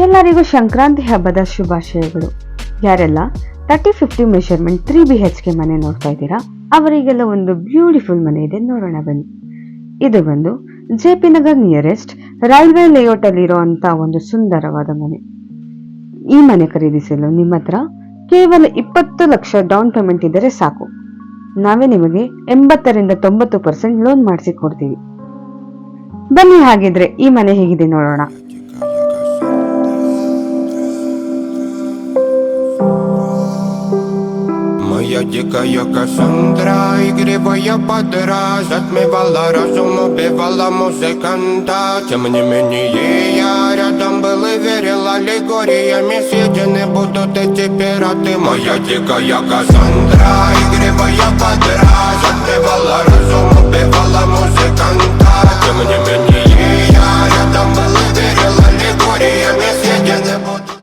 ಎಲ್ಲರಿಗೂ ಸಂಕ್ರಾಂತಿ ಹಬ್ಬದ ಶುಭಾಶಯಗಳು. ಯಾರೆಲ್ಲ 30-50 ಮೆಷರ್ಮೆಂಟ್ 3BHK ಮನೆ ನೋಡ್ತಾ ಇದ್ದೀರಾ, ಅವರಿಗೆಲ್ಲ ಒಂದು ಬ್ಯೂಟಿಫುಲ್ ಮನೆ ಇದೆ, ನೋಡೋಣ ಬನ್ನಿ. ಇದು ಬಂದು JP Nagar nearest railway layout ಅಲ್ಲಿ ಇರುವಂತ ಒಂದು ಸುಂದರವಾದ ಮನೆ. ಈ ಮನೆ ಖರೀದಿಸಲು ನಿಮ್ಮ ಹತ್ರ ಕೇವಲ 20 ಲಕ್ಷ ಡೌನ್ ಪೇಮೆಂಟ್ ಇದ್ದರೆ ಸಾಕು. ನಾವೇ ನಿಮಗೆ 80-90% ಲೋನ್ ಮಾಡಿಸಿ ಕೊಡ್ತೀವಿ. ಬನ್ನಿ, ಹಾಗಿದ್ರೆ ಈ ಮನೆ ಹೇಗಿದೆ ನೋಡೋಣ. Моя дикая Кассандра, игривая подра, затмевала разум, убивала музыканта. Тем не менее я рядом был и верил аллегориями съедены будут эти пираты. Моя дикая Кассандра, игривая подра, затмевала разум, убивала музыканта. Тем не менее я рядом был и верил